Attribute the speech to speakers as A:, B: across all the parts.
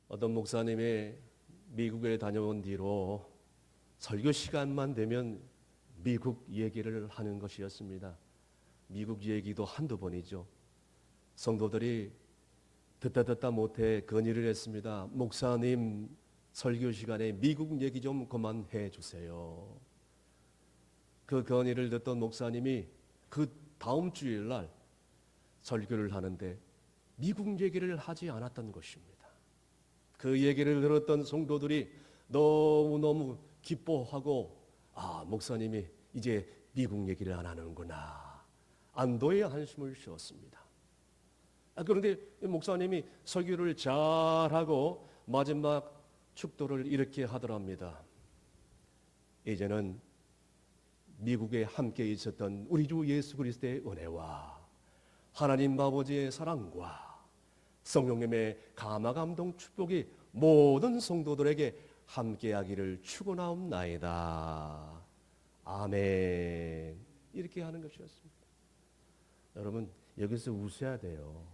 A: 어떤 목사님이 미국에 다녀온 뒤로 설교 시간만 되면 미국 얘기를 하는 것이었습니다. 미국 얘기도 한두 번이죠. 성도들이 듣다 못해 건의를 했습니다. 목사님, 설교 시간에 미국 얘기 좀 그만해 주세요. 그 건의를 듣던 목사님이 그 다음 주일날 설교를 하는데 미국 얘기를 하지 않았던 것입니다. 그 얘기를 들었던 성도들이 너무너무 기뻐하고, 목사님이 이제 미국 얘기를 안 하는구나, 안도의 한숨을 쉬었습니다. 그런데 목사님이 설교를 잘하고 마지막 축도를 이렇게 하더랍니다. 이제는 미국에 함께 있었던 우리 주 예수 그리스도의 은혜와 하나님 아버지의 사랑과 성령님의 감화감동 축복이 모든 성도들에게 함께하기를 축원하옵나이다. 아멘. 이렇게 하는 것이었습니다. 여러분, 여기서 웃어야 돼요.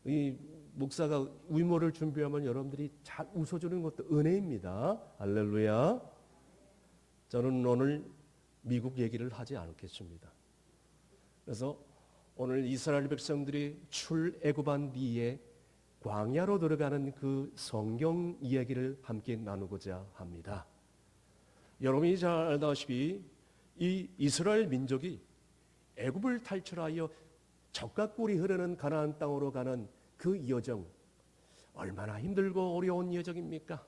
A: 이 목사가 위모를 준비하면 여러분들이 잘 웃어주는 것도 은혜입니다. 할렐루야. 저는 오늘 미국 얘기를 하지 않겠습니다. 그래서 오늘 이스라엘 백성들이 출애굽한 뒤에 광야로 들어가는 그 성경 이야기를 함께 나누고자 합니다. 여러분이 잘 알다시피 이 이스라엘 민족이 애굽을 탈출하여 젖과 꿀이 흐르는 가나안 땅으로 가는 그 여정, 얼마나 힘들고 어려운 여정입니까?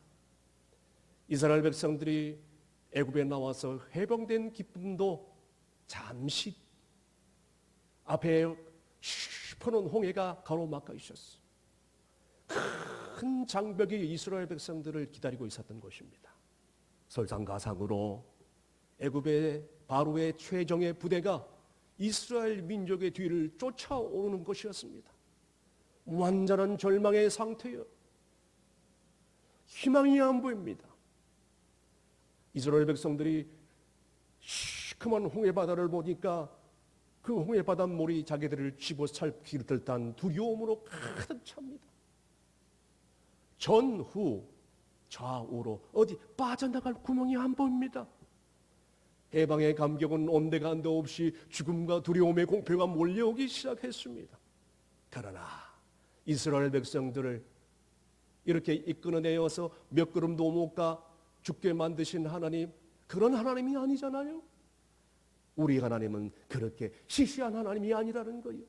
A: 이스라엘 백성들이 애굽에 나와서 해방된 기쁨도 잠시 앞에 시퍼런 홍해가 가로막혀 있었어. 큰 장벽이 이스라엘 백성들을 기다리고 있었던 것입니다. 설상가상으로 애굽의 바로의 최정예 부대가 이스라엘 민족의 뒤를 쫓아오는 것이었습니다. 완전한 절망의 상태요. 희망이 안 보입니다. 이스라엘 백성들이 시커먼 홍해바다를 보니까 그 홍해바닷물이 자기들을 집어삼킬 듯한 두려움으로 가득 찹니다. 전후 좌우로 어디 빠져나갈 구멍이 안 보입니다. 해방의 감격은 온데간데 없이 죽음과 두려움의 공포가 몰려오기 시작했습니다. 그러나 이스라엘 백성들을 이렇게 이끌어내어서 몇 걸음도 못 가 죽게 만드신 하나님, 그런 하나님이 아니잖아요. 우리 하나님은 그렇게 시시한 하나님이 아니라는 거예요.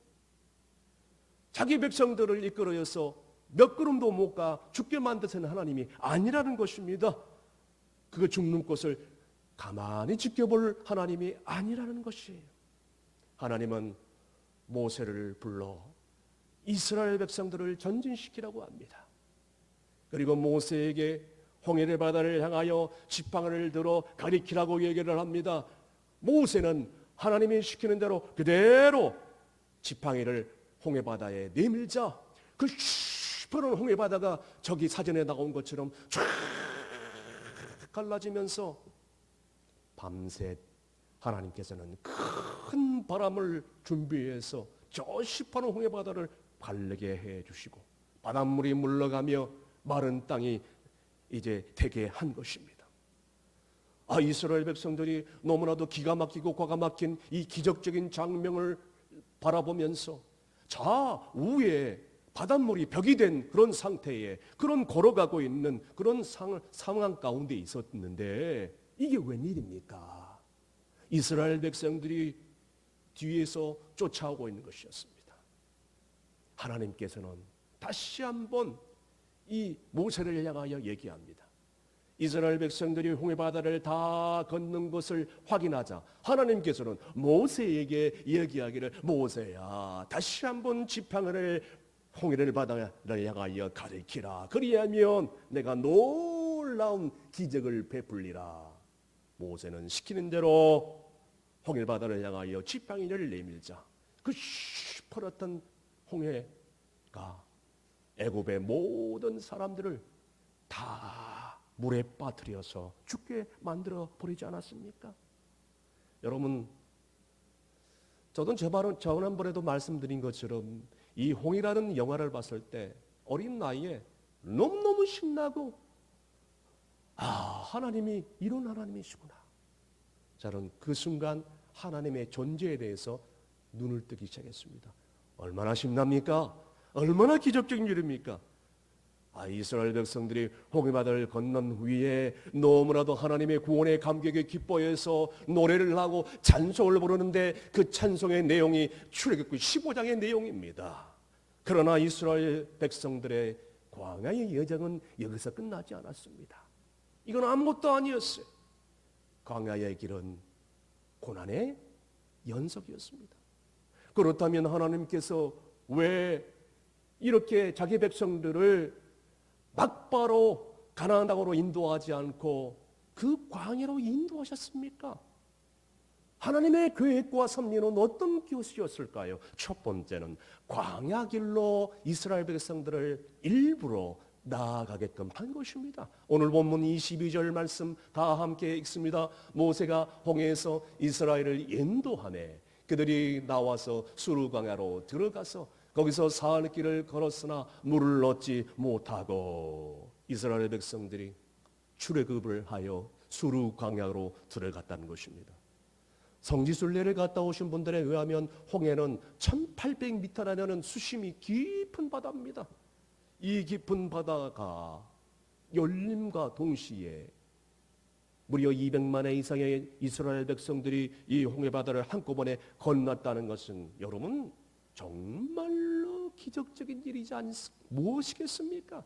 A: 자기 백성들을 이끌어서 몇 걸음도 못 가 죽게 만드신 하나님이 아니라는 것입니다. 그 죽는 것을 가만히 지켜볼 하나님이 아니라는 것이에요. 하나님은 모세를 불러 이스라엘 백성들을 전진시키라고 합니다. 그리고 모세에게 홍해의 바다를 향하여 지팡이를 들어 가리키라고 얘기를 합니다. 모세는 하나님이 시키는 대로 그대로 지팡이를 홍해 바다에 내밀자 그 시퍼런 홍해 바다가 저기 사전에 나온 것처럼 쫙 갈라지면서 밤새 하나님께서는 큰 바람을 준비해서 저 시퍼런 홍해 바다를 갈르게 해 주시고 바닷물이 물러가며 마른 땅이 이제 되게 한 것입니다. 이스라엘 백성들이 너무나도 기가 막히고 과가 막힌 이 기적적인 장면을 바라보면서 좌우에 바닷물이 벽이 된 그런 상태에 그런 걸어가고 있는 그런 상황 가운데 있었는데 이게 웬일입니까? 이스라엘 백성들이 뒤에서 쫓아오고 있는 것이었습니다. 하나님께서는 다시 한번 이 모세를 향하여 얘기합니다. 이스라엘 백성들이 홍해바다를 다 건넌 것을 확인하자 하나님께서는 모세에게 얘기하기를, 모세야, 다시 한번 지팡이를 홍해를 바다를 향하여 가리키라. 그리하면 내가 놀라운 기적을 베풀리라. 모세는 시키는 대로 홍해바다를 향하여 지팡이를 내밀자 그 시퍼렇던 홍해가 애굽의 모든 사람들을 다 물에 빠뜨려서 죽게 만들어 버리지 않았습니까? 여러분, 저도 지난번에도 말씀드린 것처럼 이 홍해라는 영화를 봤을 때 어린 나이에 너무너무 신나고, 하나님이 이런 하나님이시구나. 저는 그 순간 하나님의 존재에 대해서 눈을 뜨기 시작했습니다. 얼마나 신납니까? 얼마나 기적적인 일입니까? 이스라엘 백성들이 홍해바다를 건넌 후에 너무나도 하나님의 구원의 감격에 기뻐해서 노래를 하고 찬송을 부르는데, 그 찬송의 내용이 출애굽기 15장의 내용입니다. 그러나 이스라엘 백성들의 광야의 여정은 여기서 끝나지 않았습니다. 이건 아무것도 아니었어요. 광야의 길은 고난의 연속이었습니다. 그렇다면 하나님께서 왜 이렇게 자기 백성들을 막바로 가나안 땅으로 인도하지 않고 그 광야로 인도하셨습니까? 하나님의 계획과 섭리는 어떤 것이었을까요? 첫 번째는 광야 길로 이스라엘 백성들을 일부러 나아가게끔 한 것입니다. 오늘 본문 22절 말씀 다 함께 읽습니다. 모세가 홍해에서 이스라엘을 인도하매 그들이 나와서 수르 광야로 들어가서 거기서 사흘 길을 걸었으나 물을 얻지 못하고, 이스라엘 백성들이 출애굽을 하여 수르 광야로 들어갔다는 것입니다. 성지순례를 갔다 오신 분들에 의하면 홍해는 1800m라는 수심이 깊은 바다입니다. 이 깊은 바다가 열림과 동시에 무려 200만의 이상의 이스라엘 백성들이 이 홍해바다를 한꺼번에 건넜다는 것은 여러분 정말로 기적적인 일이지 무엇이겠습니까?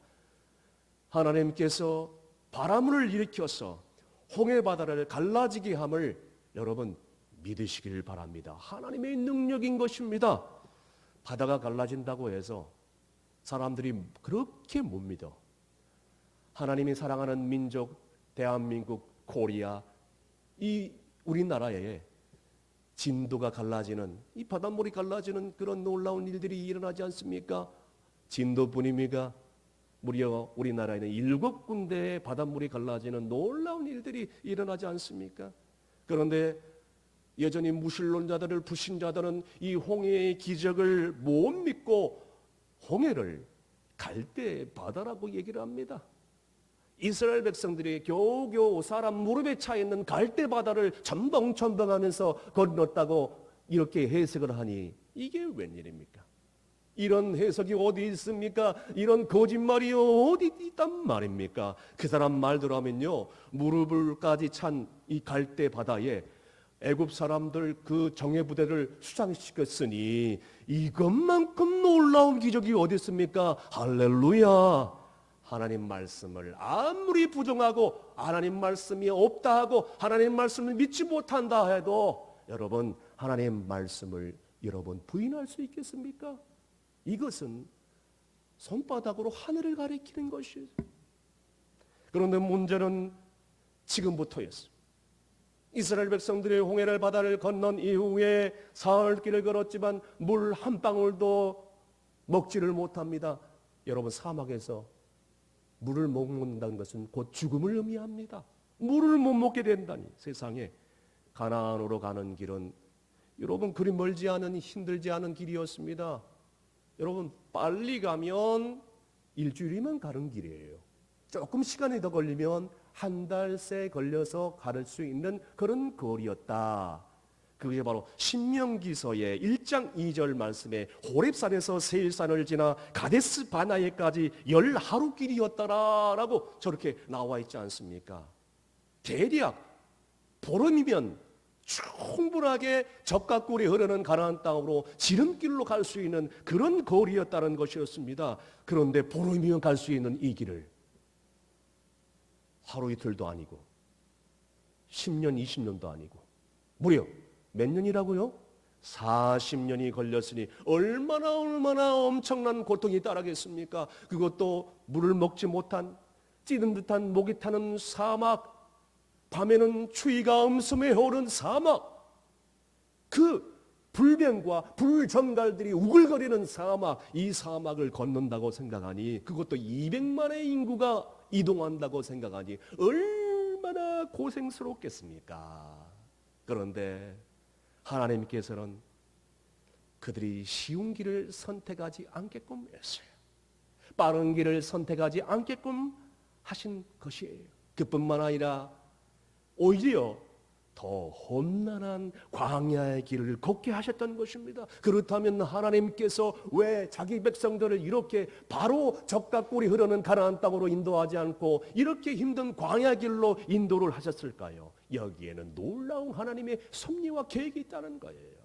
A: 하나님께서 바람을 일으켜서 홍해바다를 갈라지게 함을 여러분 믿으시길 바랍니다. 하나님의 능력인 것입니다. 바다가 갈라진다고 해서 사람들이 그렇게 못 믿어. 하나님이 사랑하는 민족 대한민국, 코리아, 이 우리나라에 진도가 갈라지는, 이 바닷물이 갈라지는 그런 놀라운 일들이 일어나지 않습니까? 진도뿐입니까? 무려 우리나라에는 7군데의 바닷물이 갈라지는 놀라운 일들이 일어나지 않습니까? 그런데 여전히 무신론자들을, 불신자들은 이 홍해의 기적을 못 믿고 홍해를 갈대 바다라고 얘기를 합니다. 이스라엘 백성들이 겨우겨우 사람 무릎에 차 있는 갈대 바다를 첨벙첨벙하면서 건넜다고 이렇게 해석을 하니 이게 웬일입니까? 이런 해석이 어디 있습니까? 이런 거짓말이 어디 있단 말입니까? 그 사람 말대로 하면요, 무릎을까지 찬 이 갈대 바다에 애굽 사람들 그 정예 부대를 수장시켰으니 이것만큼 놀라운 기적이 어디 있습니까? 할렐루야! 하나님 말씀을 아무리 부정하고 하나님 말씀이 없다 하고 하나님 말씀을 믿지 못한다 해도 여러분 하나님 말씀을 여러분 부인할 수 있겠습니까? 이것은 손바닥으로 하늘을 가리키는 것이에요. 그런데 문제는 지금부터였어요. 이스라엘 백성들이 홍해를 바다를 건넌 이후에 사흘길을 걸었지만 물 한 방울도 먹지를 못합니다. 여러분 사막에서 물을 못 먹는다는 것은 곧 죽음을 의미합니다. 물을 못 먹게 된다니. 세상에 가나안으로 가는 길은 여러분 그리 멀지 않은, 힘들지 않은 길이었습니다. 여러분 빨리 가면 일주일이면 가는 길이에요. 조금 시간이 더 걸리면 한 달새 걸려서 갈 수 있는 그런 거리였다. 그게 바로 신명기서의 1장 2절 말씀에 호렙산에서 세일산을 지나 가데스 바나에까지 10하루 길이었다라고 저렇게 나와 있지 않습니까? 대략 보름이면 충분하게 젖과 꿀이 흐르는 가나안 땅으로 지름길로 갈 수 있는 그런 거리였다는 것이었습니다. 그런데 보름이면 갈 수 있는 이 길을 하루 이틀도 아니고 10년 20년도 아니고 무려 몇 년이라고요? 40년이 걸렸으니 얼마나 엄청난 고통이 따르겠습니까? 그것도 물을 먹지 못한 찌든 듯한 목이 타는 사막, 밤에는 추위가 엄습해 오른 사막, 그 불병과 불정갈들이 우글거리는 사막, 이 사막을 걷는다고 생각하니, 그것도 200만의 인구가 이동한다고 생각하니 얼마나 고생스럽겠습니까? 그런데 하나님께서는 그들이 쉬운 길을 선택하지 않게끔 했어요. 빠른 길을 선택하지 않게끔 하신 것이에요. 그뿐만 아니라 오히려 더 험난한 광야의 길을 걷게 하셨던 것입니다. 그렇다면 하나님께서 왜 자기 백성들을 이렇게 바로 적과 꿀이 흐르는 가나안 땅으로 인도하지 않고 이렇게 힘든 광야 길로 인도를 하셨을까요? 여기에는 놀라운 하나님의 섭리와 계획이 있다는 거예요.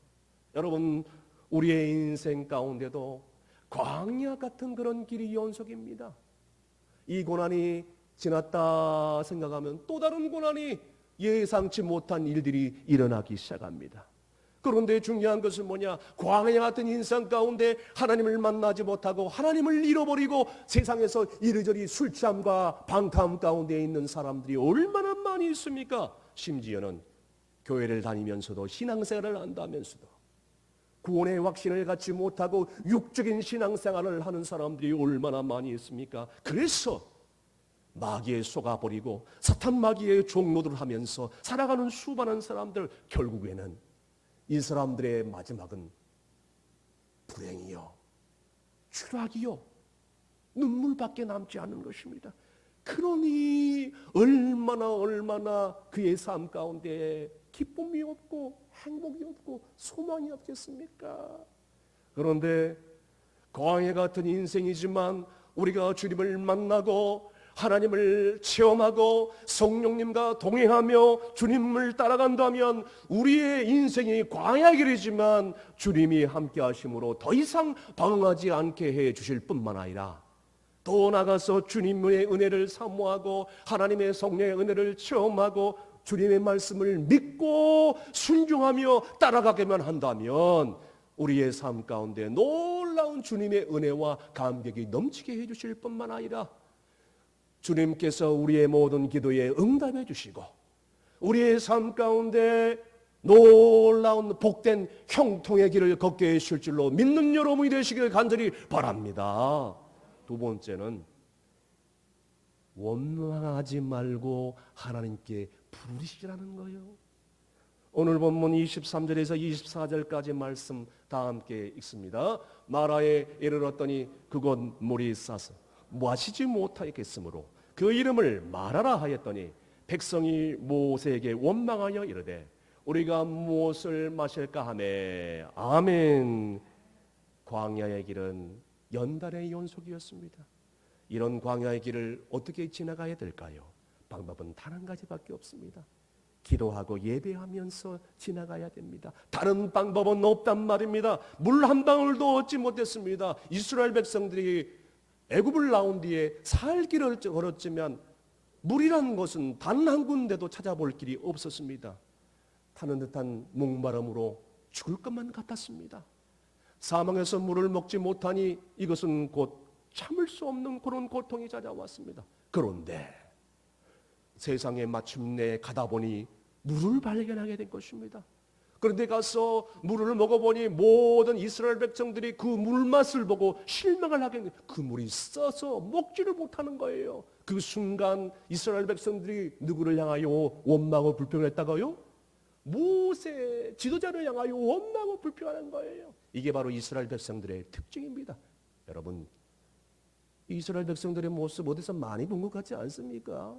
A: 여러분, 우리의 인생 가운데도 광야 같은 그런 길이 연속입니다. 이 고난이 지났다 생각하면 또 다른 고난이 예상치 못한 일들이 일어나기 시작합니다. 그런데 중요한 것은 뭐냐? 광야 같은 인생 가운데 하나님을 만나지 못하고 하나님을 잃어버리고 세상에서 이리저리 술 취함과 방탕 가운데 있는 사람들이 얼마나 많이 있습니까? 심지어는 교회를 다니면서도 신앙생활을 한다면서도 구원의 확신을 갖지 못하고 육적인 신앙생활을 하는 사람들이 얼마나 많이 있습니까? 그래서 마귀에 속아버리고 사탄 마귀의 종노들을 하면서 살아가는 수많은 사람들, 결국에는 이 사람들의 마지막은 불행이요, 추락이요, 눈물밖에 남지 않은 것입니다. 그러니 얼마나 그의 삶 가운데 기쁨이 없고 행복이 없고 소망이 없겠습니까? 그런데 광야 같은 인생이지만 우리가 주님을 만나고 하나님을 체험하고 성령님과 동행하며 주님을 따라간다면 우리의 인생이 광야의 길이지만 주님이 함께 하심으로 더 이상 방황하지 않게 해 주실 뿐만 아니라 더 나아가서 주님의 은혜를 사모하고 하나님의 성령의 은혜를 체험하고 주님의 말씀을 믿고 순종하며 따라가게만 한다면 우리의 삶 가운데 놀라운 주님의 은혜와 감격이 넘치게 해주실 뿐만 아니라 주님께서 우리의 모든 기도에 응답해 주시고 우리의 삶 가운데 놀라운 복된 형통의 길을 걷게 해주실 줄로 믿는 여러분이 되시길 간절히 바랍니다. 두 번째는 원망하지 말고 하나님께 부르시라는 거예요. 오늘 본문 23절에서 24절까지 말씀 다 함께 읽습니다. 마라에 이르렀더니 그곳 물이 싸서 마시지 못하겠으므로 그 이름을 마라라 하였더니 백성이 모세에게 원망하여 이르되 우리가 무엇을 마실까 하매 아멘. 광야의 길은 연단의 연속이었습니다. 이런 광야의 길을 어떻게 지나가야 될까요? 방법은 단 한 가지밖에 없습니다. 기도하고 예배하면서 지나가야 됩니다. 다른 방법은 없단 말입니다. 물 한 방울도 얻지 못했습니다. 이스라엘 백성들이 애굽을 나온 뒤에 살길을 걸었지만 물이라는 것은 단 한 군데도 찾아볼 길이 없었습니다. 타는 듯한 목마름으로 죽을 것만 같았습니다. 사망에서 물을 먹지 못하니 이것은 곧 참을 수 없는 그런 고통이 찾아왔습니다. 그런데 세상에 마침내 가다 보니 물을 발견하게 된 것입니다. 그런데 가서 물을 먹어보니 모든 이스라엘 백성들이 그 물맛을 보고 실망을 하게 된 그 물이 써서 먹지를 못하는 거예요. 그 순간 이스라엘 백성들이 누구를 향하여 원망하고 불평했다고요? 모세 지도자를 향하여 원망하고 불평하는 거예요. 이게 바로 이스라엘 백성들의 특징입니다. 여러분, 이스라엘 백성들의 모습 어디서 많이 본 것 같지 않습니까?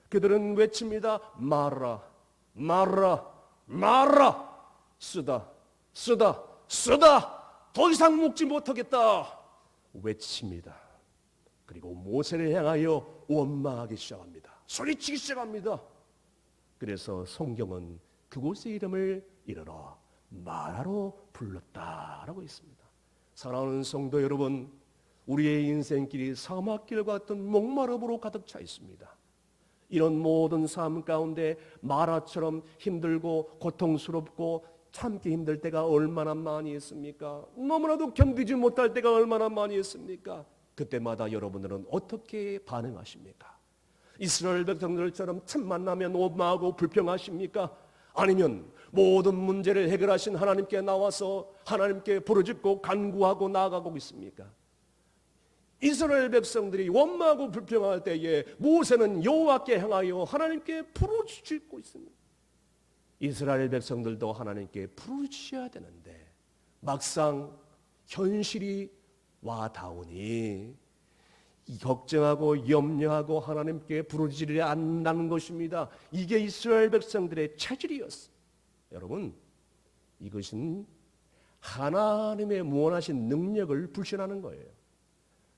A: 그들은 외칩니다. 마라, 마라, 마라. 쓰다, 쓰다, 쓰다. 더 이상 먹지 못하겠다. 외칩니다. 그리고 모세를 향하여 원망하기 시작합니다. 소리치기 시작합니다. 그래서 성경은 그곳의 이름을 이르러 마라로 불렀다라고 있습니다. 사랑하는 성도 여러분, 우리의 인생길이 사막길 같은 목마름으로 가득 차 있습니다. 이런 모든 삶 가운데 마라처럼 힘들고 고통스럽고 참기 힘들 때가 얼마나 많이 있습니까? 너무나도 견디지 못할 때가 얼마나 많이 있습니까? 그때마다 여러분들은 어떻게 반응하십니까? 이스라엘 백성들처럼 참 만나면 원망하고 불평하십니까? 아니면 모든 문제를 해결하신 하나님께 나와서 하나님께 부르짖고 간구하고 나아가고 있습니까? 이스라엘 백성들이 원망하고 불평할 때에 모세는 여호와께 향하여 하나님께 부르짖고 있습니다. 이스라엘 백성들도 하나님께 부르짖어야 되는데 막상 현실이 와다오니 이 걱정하고 염려하고 하나님께 부르짖으려 안다는 것입니다. 이게 이스라엘 백성들의 체질이었어요. 여러분, 이것은 하나님의 무한하신 능력을 불신하는 거예요.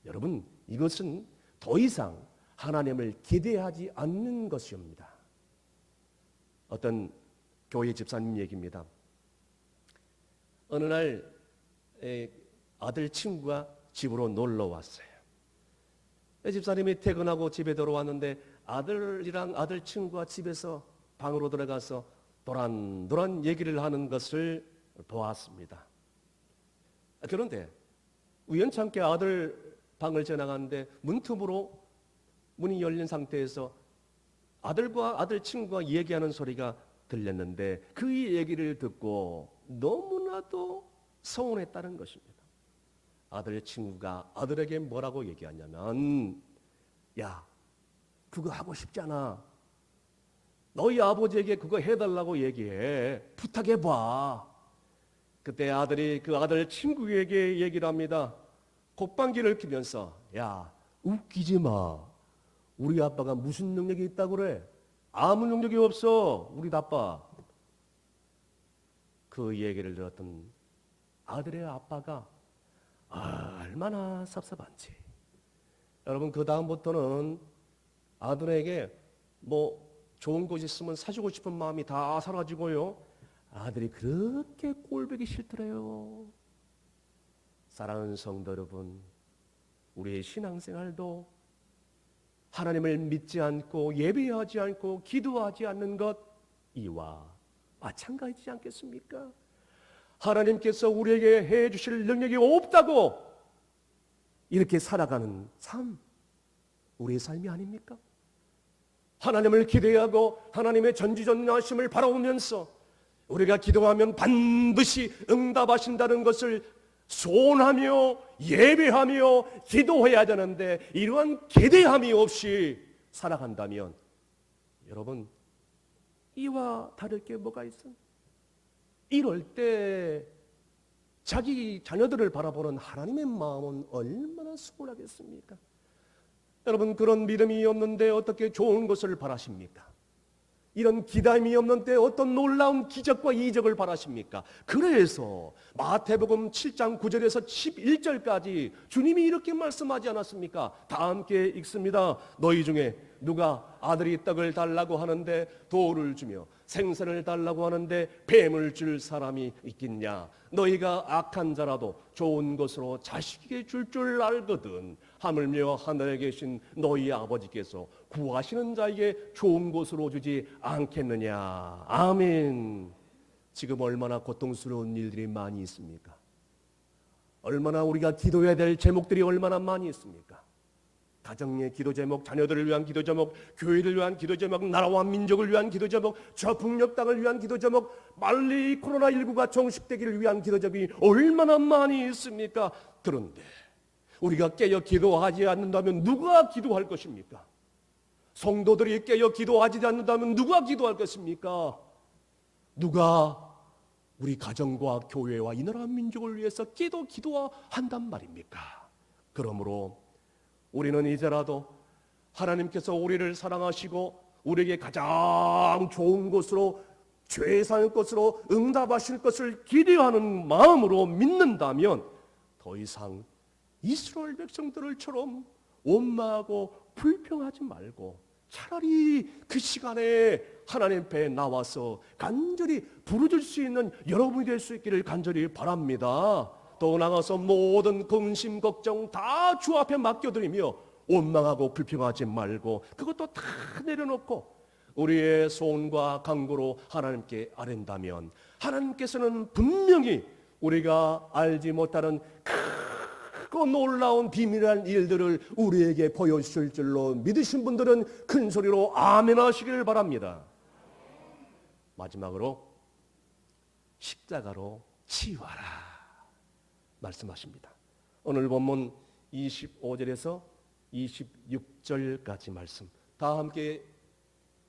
A: 여러분, 이것은 더 이상 하나님을 기대하지 않는 것입니다. 어떤 교회 집사님 얘기입니다. 어느 날 아들 친구가 집으로 놀러 왔어요. 집사님이 퇴근하고 집에 들어왔는데 아들이랑 아들 친구가 집에서 방으로 들어가서 도란도란 얘기를 하는 것을 보았습니다. 그런데 우연찮게 아들 방을 지나가는데 문틈으로 문이 열린 상태에서 아들과 아들 친구가 얘기하는 소리가 들렸는데 그 얘기를 듣고 너무나도 서운했다는 것입니다. 아들 친구가 아들에게 뭐라고 얘기하냐면, 야, 그거 하고 싶잖아. 너희 아버지에게 그거 해달라고 얘기해. 부탁해봐. 그때 아들이 그 아들 친구에게 얘기를 합니다. 콧방귀를 뀌면서, 야, 웃기지 마. 우리 아빠가 무슨 능력이 있다고 그래? 아무 능력이 없어. 우리 아빠. 그 얘기를 들었던 아들의 아빠가 얼마나 섭섭한지. 여러분, 그 다음부터는 아들에게 뭐 좋은 곳 있으면 사주고 싶은 마음이 다 사라지고요. 아들이 그렇게 꼴보기 싫더래요. 사랑하는 성도 여러분, 우리의 신앙생활도 하나님을 믿지 않고 예배하지 않고 기도하지 않는 것, 이와 마찬가지지 않겠습니까? 하나님께서 우리에게 해주실 능력이 없다고 이렇게 살아가는 삶, 우리의 삶이 아닙니까? 하나님을 기대하고 하나님의 전지전능하심을 바라보면서 우리가 기도하면 반드시 응답하신다는 것을 소원하며 예배하며 기도해야 되는데, 이러한 기대함이 없이 살아간다면 여러분, 이와 다를 게 뭐가 있어요? 이럴 때 자기 자녀들을 바라보는 하나님의 마음은 얼마나 수월하겠습니까? 여러분, 그런 믿음이 없는데 어떻게 좋은 것을 바라십니까? 이런 기다림이 없는데 어떤 놀라운 기적과 이적을 바라십니까? 그래서 마태복음 7장 9절에서 11절까지 주님이 이렇게 말씀하지 않았습니까? 다 함께 읽습니다. 너희 중에 누가 아들이 떡을 달라고 하는데 돌을 주며 생선을 달라고 하는데 뱀을 줄 사람이 있겠냐? 너희가 악한 자라도 좋은 것으로 자식에게 줄 알거든. 하물며 하늘에 계신 너희 아버지께서 구하시는 자에게 좋은 것으로 주지 않겠느냐? 아멘. 지금 얼마나 고통스러운 일들이 많이 있습니까? 얼마나 우리가 기도해야 될 제목들이 얼마나 많이 있습니까? 가정의 기도 제목, 자녀들을 위한 기도 제목, 교회를 위한 기도 제목, 나라와 민족을 위한 기도 제목, 저풍력 땅을 위한 기도 제목, 빨리 코로나19가 종식되기를 위한 기도 제목이 얼마나 많이 있습니까? 그런데 우리가 깨어 기도하지 않는다면 누가 기도할 것입니까? 성도들이 깨어 기도하지 않는다면 누가 기도할 것입니까? 누가 우리 가정과 교회와 이 나라 민족을 위해서 기도한단 말입니까? 그러므로 우리는 이제라도 하나님께서 우리를 사랑하시고 우리에게 가장 좋은 것으로, 최상의 것으로 응답하실 것을 기대하는 마음으로 믿는다면 더 이상 이스라엘 백성들처럼 원망하고 불평하지 말고 차라리 그 시간에 하나님 앞에 나와서 간절히 부르짖을 수 있는 여러분이 될 수 있기를 간절히 바랍니다. 또 나가서 모든 근심 걱정 다 주 앞에 맡겨드리며 원망하고 불평하지 말고 그것도 다 내려놓고 우리의 소원과 간구로 하나님께 아뢰다면 하나님께서는 분명히 우리가 알지 못하는 크고 놀라운 비밀한 일들을 우리에게 보여주실 줄로 믿으신 분들은 큰 소리로 아멘 하시기를 바랍니다. 마지막으로 십자가로 치유하라 말씀하십니다. 오늘 본문 25절에서 26절까지 말씀 다 함께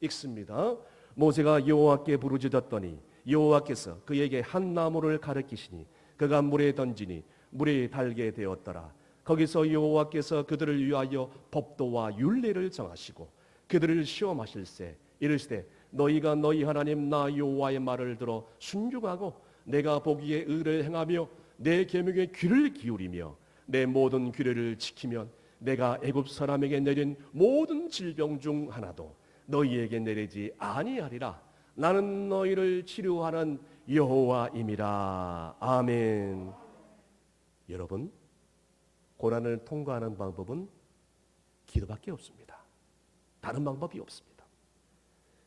A: 읽습니다. 모세가 여호와께 부르짖었더니 여호와께서 그에게 한 나무를 가르치시니 그가 물에 던지니 물이 달게 되었더라. 거기서 여호와께서 그들을 위하여 법도와 율례를 정하시고 그들을 시험하실세 이르시되 너희가 너희 하나님 나 여호와의 말을 들어 순종하고 내가 보기에 의를 행하며 내 계명에 귀를 기울이며 내 모든 규례를 지키면 내가 애굽 사람에게 내린 모든 질병 중 하나도 너희에게 내리지 아니하리라. 나는 너희를 치료하는 여호와임이라. 아멘. 여러분, 고난을 통과하는 방법은 기도밖에 없습니다. 다른 방법이 없습니다.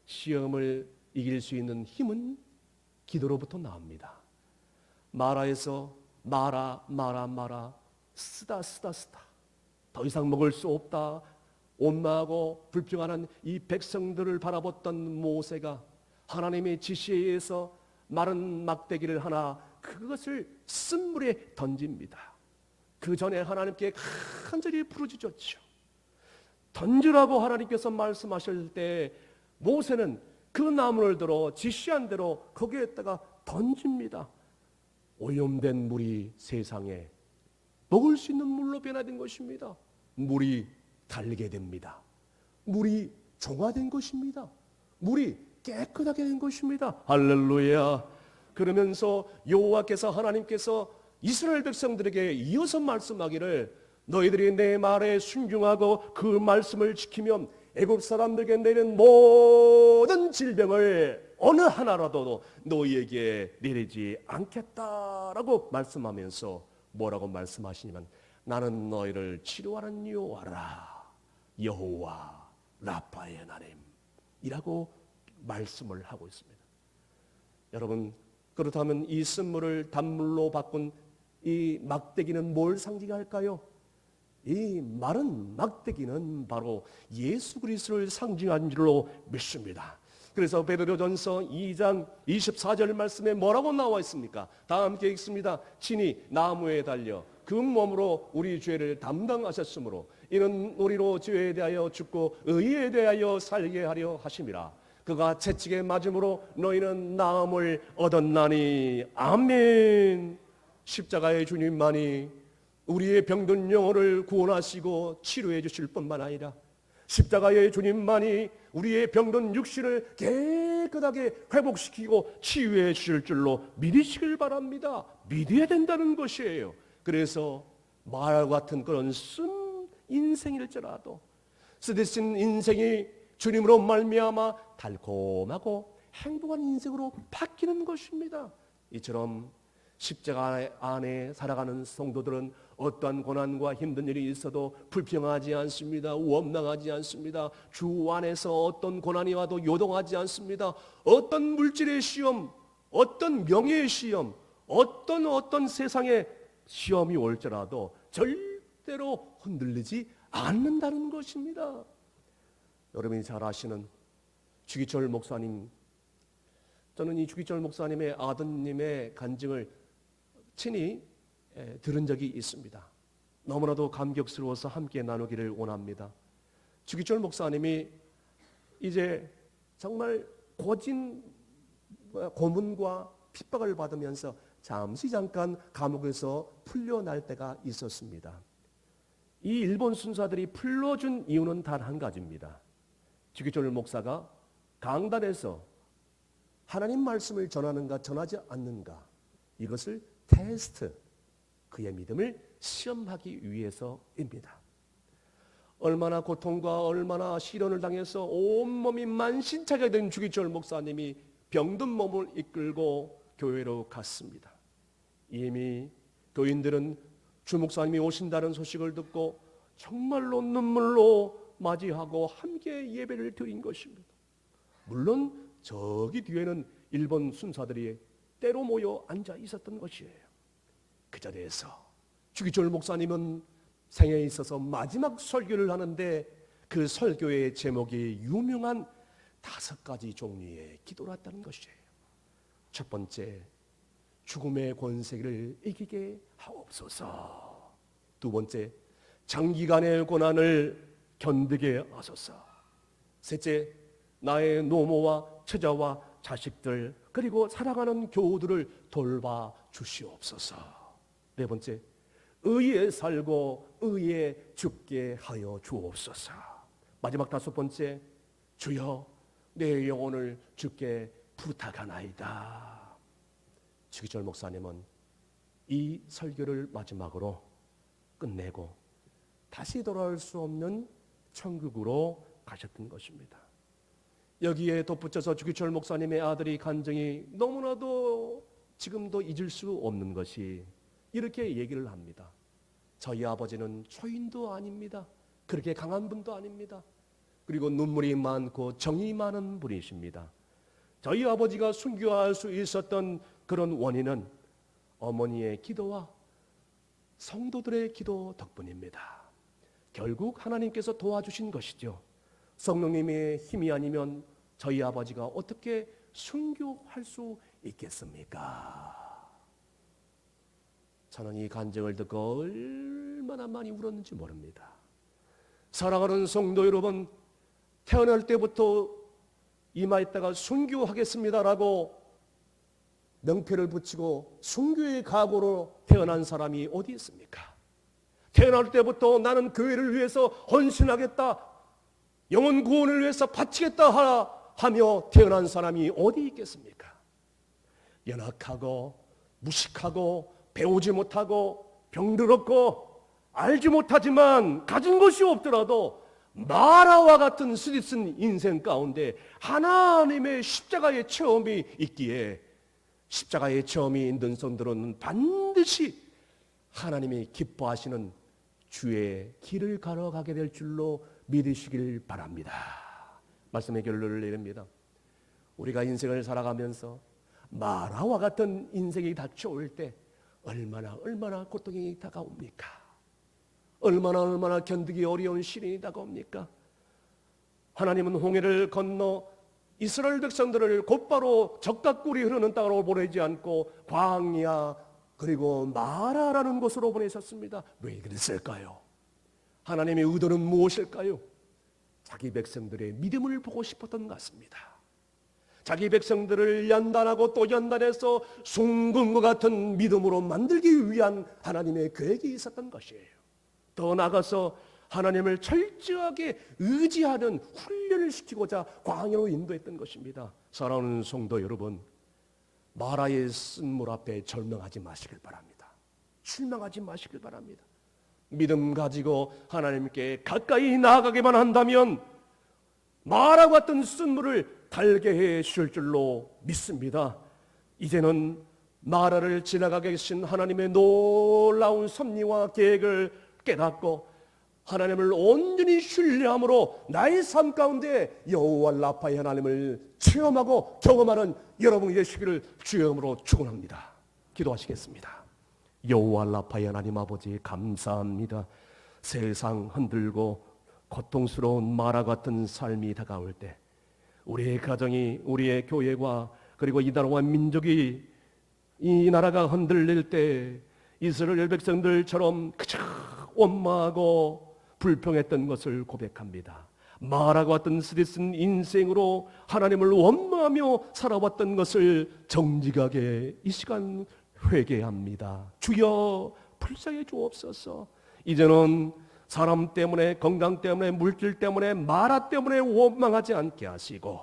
A: 시험을 이길 수 있는 힘은 기도로부터 나옵니다. 마라에서 마라 쓰다 더 이상 먹을 수 없다 원망하고 불평하는 이 백성들을 바라봤던 모세가 하나님의 지시에 의해서 마른 막대기를 하나 그것을 쓴물에 던집니다. 그 전에 하나님께 간절히 부르짖었죠. 던지라고 하나님께서 말씀하실 때 모세는 그 나무를 들어 지시한 대로 거기에다가 던집니다. 오염된 물이 세상에 먹을 수 있는 물로 변화된 것입니다. 물이 달게 됩니다. 물이 정화된 것입니다. 물이 깨끗하게 된 것입니다. 할렐루야. 그러면서 여호와께서 하나님께서 이스라엘 백성들에게 이어서 말씀하기를 너희들이 내 말에 순종하고 그 말씀을 지키면 애굽 사람들에게 내린 모든 질병을 어느 하나라도 너희에게 내리지 않겠다라고 말씀하면서 뭐라고 말씀하시냐면 나는 너희를 치료하는 여호와라. 여호와 라파의 하나님이라고 말씀을 하고 있습니다. 여러분, 그렇다면 이 쓴물을 단물로 바꾼 이 막대기는 뭘 상징할까요? 이 마른 막대기는 바로 예수 그리스도를 상징한 줄로 믿습니다. 그래서 베드로전서 2장 24절 말씀에 뭐라고 나와 있습니까? 다 함께 읽습니다. 친히 나무에 달려 그 몸으로 우리 죄를 담당하셨으므로 이는 우리로 죄에 대하여 죽고 의에 대하여 살게 하려 하심이라. 그가 채찍에 맞음으로 너희는 나음을 얻었나니. 아멘. 십자가의 주님만이 우리의 병든 영혼을 구원하시고 치료해 주실 뿐만 아니라 십자가의 주님만이 우리의 병든 육신을 깨끗하게 회복시키고 치유해 주실 줄로 믿으시길 바랍니다. 믿어야 된다는 것이에요. 그래서 말과 같은 그런 쓴 인생일지라도 쓰디쓴 인생이 주님으로 말미암아 달콤하고 행복한 인생으로 바뀌는 것입니다. 이처럼 십자가 안에 살아가는 성도들은 어떠한 고난과 힘든 일이 있어도 불평하지 않습니다. 원망하지 않습니다. 주 안에서 어떤 고난이 와도 요동하지 않습니다. 어떤 물질의 시험, 어떤 명예의 시험, 어떤 세상의 시험이 올지라도 절대로 흔들리지 않는다는 것입니다. 여러분이 잘 아시는 주기철 목사님, 저는 이 주기철 목사님의 아드님의 간증을 친히 들은 적이 있습니다. 너무나도 감격스러워서 함께 나누기를 원합니다. 주기철 목사님이 이제 정말 고진 고문과 핍박을 받으면서 잠깐 감옥에서 풀려날 때가 있었습니다. 이 일본 순사들이 풀려준 이유는 단 한 가지입니다. 주기철 목사가 강단에서 하나님 말씀을 전하는가 전하지 않는가, 이것을 테스트, 그의 믿음을 시험하기 위해서입니다. 얼마나 고통과 얼마나 시련을 당해서 온몸이 만신창이가 된 주기철 목사님이 병든 몸을 이끌고 교회로 갔습니다. 이미 교인들은 주 목사님이 오신다는 소식을 듣고 정말로 눈물로 맞이하고 함께 예배를 드린 것입니다. 물론 저기 뒤에는 일본 순사들이 때로 모여 앉아 있었던 것이에요. 그 자리에서 주기철 목사님은 생애에 있어서 마지막 설교를 하는데 그 설교의 제목이 유명한 5가지 종류의 기도였다는 것이에요. 첫 번째, 죽음의 권세를 이기게 하옵소서. 두 번째, 장기간의 고난을 견디게 하소서. 셋째, 나의 노모와 처자와 자식들 그리고 사랑하는 교우들을 돌봐 주시옵소서. 네 번째, 의에 살고 의에 죽게 하여 주옵소서. 마지막 다섯 번째, 주여 내 영혼을 주께 부탁하나이다. 주기철 목사님은 이 설교를 마지막으로 끝내고 다시 돌아올 수 없는 천국으로 가셨던 것입니다. 여기에 덧붙여서 주기철 목사님의 아들이 간증이 너무나도 지금도 잊을 수 없는 것이 이렇게 얘기를 합니다. 저희 아버지는 초인도 아닙니다. 그렇게 강한 분도 아닙니다. 그리고 눈물이 많고 정이 많은 분이십니다. 저희 아버지가 순교할 수 있었던 그런 원인은 어머니의 기도와 성도들의 기도 덕분입니다. 결국 하나님께서 도와주신 것이죠. 성령님의 힘이 아니면 저희 아버지가 어떻게 순교할 수 있겠습니까? 저는 이 간증을 듣고 얼마나 많이 울었는지 모릅니다. 사랑하는 성도 여러분, 태어날 때부터 이마에다가 순교하겠습니다라고 명패를 붙이고 순교의 각오로 태어난 사람이 어디 있습니까? 태어날 때부터 나는 교회를 위해서 헌신하겠다, 영혼 구원을 위해서 바치겠다 하며 태어난 사람이 어디 있겠습니까? 연약하고 무식하고 배우지 못하고 병들었고 알지 못하지만 가진 것이 없더라도 마라와 같은 쓰디쓴 인생 가운데 하나님의 십자가의 체험이 있기에 십자가의 체험이 있는 성들은 반드시 하나님이 기뻐하시는 주의 길을 걸어가게 될 줄로 믿으시길 바랍니다. 말씀의 결론을 내립니다. 우리가 인생을 살아가면서 마라와 같은 인생이 닥쳐올 때 얼마나 고통이 다가옵니까? 얼마나 견디기 어려운 시련이 다가옵니까? 하나님은 홍해를 건너 이스라엘 백성들을 곧바로 적각꿀이 흐르는 땅으로 보내지 않고 광야 그리고 마라라는 곳으로 보내셨습니다. 왜 그랬을까요? 하나님의 의도는 무엇일까요? 자기 백성들의 믿음을 보고 싶었던 것 같습니다. 자기 백성들을 연단하고 또 연단해서 숭금과 같은 믿음으로 만들기 위한 하나님의 계획이 있었던 것이에요. 더 나아가서 하나님을 철저하게 의지하는 훈련을 시키고자 광야로 인도했던 것입니다. 사랑하는 성도 여러분, 마라의 쓴물 앞에 절망하지 마시길 바랍니다. 실망하지 마시길 바랍니다. 믿음 가지고 하나님께 가까이 나아가기만 한다면 마라 같은 쓴물을 달게 해 주실 줄로 믿습니다. 이제는 마라를 지나가게 계신 하나님의 놀라운 섭리와 계획을 깨닫고 하나님을 온전히 신뢰함으로 나의 삶 가운데 여호와 라파의 하나님을 체험하고 경험하는 여러분이 되시기를 주의 이름으로 축원합니다. 기도하시겠습니다. 여호와 라파의 하나님 아버지 감사합니다. 세상 흔들고 고통스러운 마라 같은 삶이 다가올 때 우리의 가정이, 우리의 교회가 그리고 이 나라와 민족이, 이 나라가 흔들릴 때 이스라엘 백성들처럼 그저 원망하고 불평했던 것을 고백합니다. 마라와 같은 쓰디쓴 인생으로 하나님을 원망하며 살아왔던 것을 정직하게 이 시간 회개합니다. 주여 불쌍해 주옵소서. 이제는 사람 때문에, 건강 때문에, 물질 때문에, 마라 때문에 원망하지 않게 하시고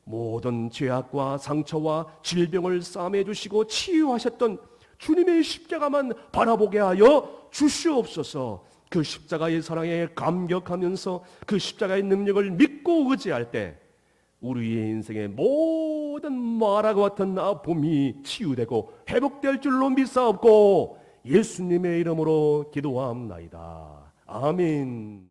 A: 모든 죄악과 상처와 질병을 싸매 주시고 치유하셨던 주님의 십자가만 바라보게 하여 주시옵소서. 그 십자가의 사랑에 감격하면서 그 십자가의 능력을 믿고 의지할 때 우리의 인생의 모든 마라와 같은 아픔이 치유되고 회복될 줄로 믿사옵고 예수님의 이름으로 기도하옵나이다. 아멘.